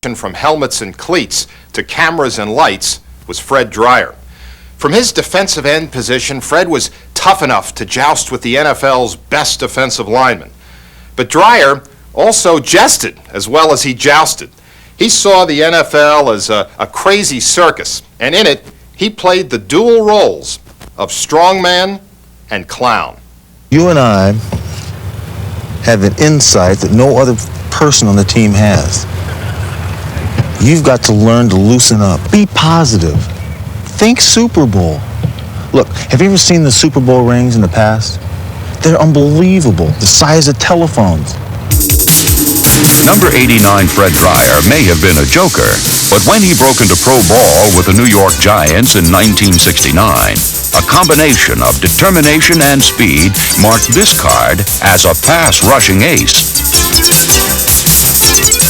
from helmets and cleats to cameras and lights was Fred Dryer. From his defensive end position, Fred was tough enough to joust with the NFL's best defensive linemen. But Dryer also jested as well as he jousted. He saw the NFL as a crazy circus, and in it, he played the dual roles of strongman and clown. You and I have an insight that no other person on the team has. You've got to learn to loosen up. Be positive. Think Super Bowl. Look, have you ever seen the Super Bowl rings in the past? They're unbelievable, the size of telephones. Number 89 Fred Dryer may have been a joker, but when he broke into pro ball with the New York Giants in 1969, a combination of determination and speed marked this card as a pass-rushing ace.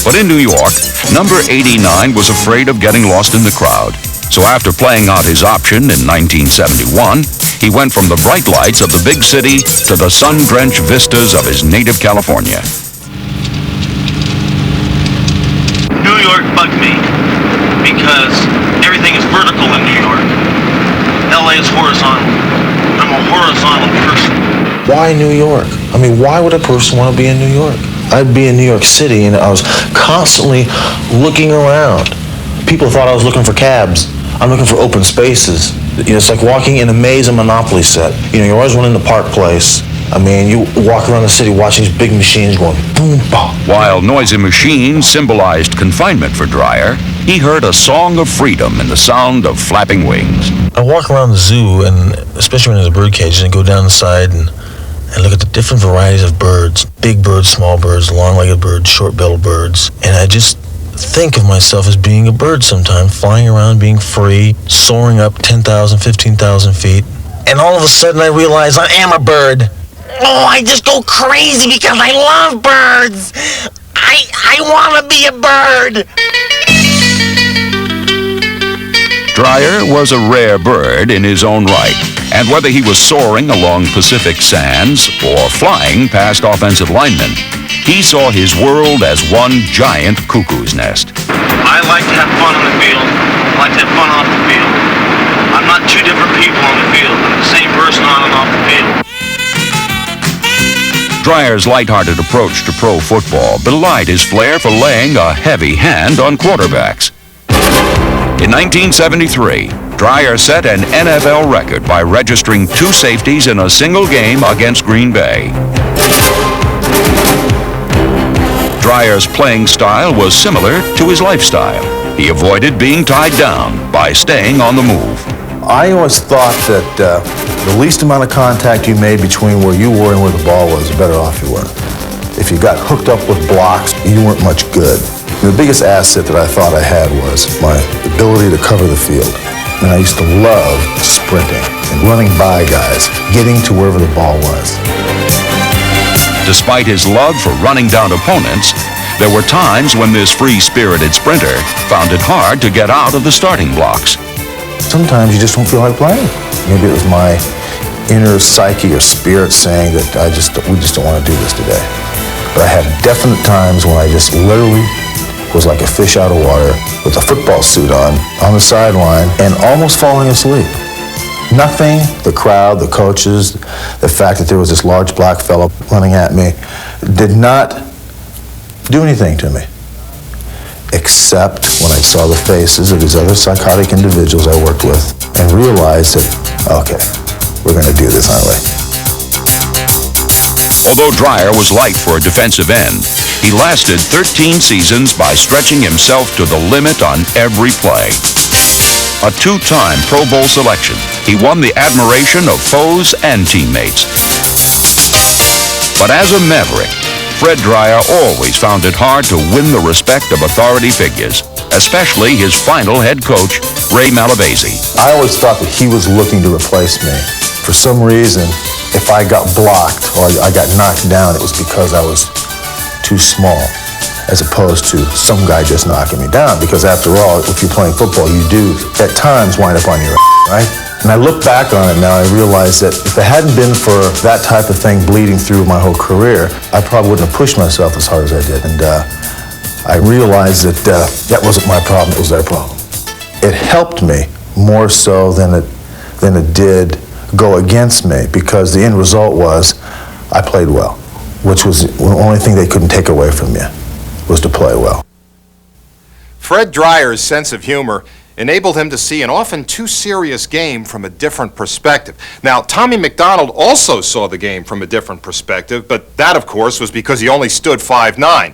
But in New York, number 89 was afraid of getting lost in the crowd. So after playing out his option in 1971, he went from the bright lights of the big city to the sun-drenched vistas of his native California. New York bugged me because everything is vertical in New York. LA is horizontal. I'm a horizontal person. Why New York? I mean, why would a person want to be in New York? I'd be in New York City and I was constantly looking around. People thought I was looking for cabs. I'm looking for open spaces. You know, it's like walking in a maze and Monopoly set. You know, you're always running the Park Place. I mean, you walk around the city watching these big machines going boom, boom. While noisy machines symbolized confinement for Dryer, he heard a song of freedom in the sound of flapping wings. I walk around the zoo, and especially when there's a bird cage, and go down inside and look at the different varieties of birds. Big birds, small birds, long-legged birds, short-billed birds. And I just think of myself as being a bird sometimes, flying around, being free, soaring up 10,000, 15,000 feet. And all of a sudden I realize I am a bird. Oh, I just go crazy because I love birds. I want to be a bird. Dryer was a rare bird in his own right, and whether he was soaring along Pacific sands or flying past offensive linemen, he saw his world as one giant cuckoo's nest. I like to have fun on the field. I like to have fun off the field. I'm not two different people on the field. I'm the same person on and off the field. Dryer's lighthearted approach to pro football belied his flair for laying a heavy hand on quarterbacks. In 1973, Dryer set an NFL record by registering 2 safeties in a single game against Green Bay. Dryer's playing style was similar to his lifestyle. He avoided being tied down by staying on the move. I always thought that the least amount of contact you made between where you were and where the ball was, the better off you were. If you got hooked up with blocks, you weren't much good. The biggest asset that I thought I had was my ability to cover the field. And I used to love sprinting and running by guys, getting to wherever the ball was. Despite his love for running down opponents, there were times when this free-spirited sprinter found it hard to get out of the starting blocks. Sometimes you just don't feel like playing. Maybe it was my inner psyche or spirit saying that we just don't want to do this today. But I had definite times when I just literally was like a fish out of water with a football suit on the sideline, and almost falling asleep. Nothing, the crowd, the coaches, the fact that there was this large black fellow running at me, did not do anything to me. Except when I saw the faces of these other psychotic individuals I worked with and realized that, okay, we're going to do this, aren't we? Although Dryer was light for a defensive end, he lasted 13 seasons by stretching himself to the limit on every play. A 2-time Pro Bowl selection, he won the admiration of foes and teammates. But as a maverick, Fred Dryer always found it hard to win the respect of authority figures, especially his final head coach, Ray Malavasi. I always thought that he was looking to replace me. For some reason, if I got blocked or I got knocked down, it was because I was too small, as opposed to some guy just knocking me down. Because after all, if you're playing football, you do at times wind up on your right? And I look back on it now, I realize that if it hadn't been for that type of thing bleeding through my whole career, I probably wouldn't have pushed myself as hard as I did. And I realized that that wasn't my problem, it was their problem. It helped me more so than it did go against me, because the end result was I played well, which was the only thing they couldn't take away from you, was to play well. Fred Dreier's sense of humor enabled him to see an often too serious game from a different perspective. Now, Tommy McDonald also saw the game from a different perspective, but that, of course, was because he only stood 5'9".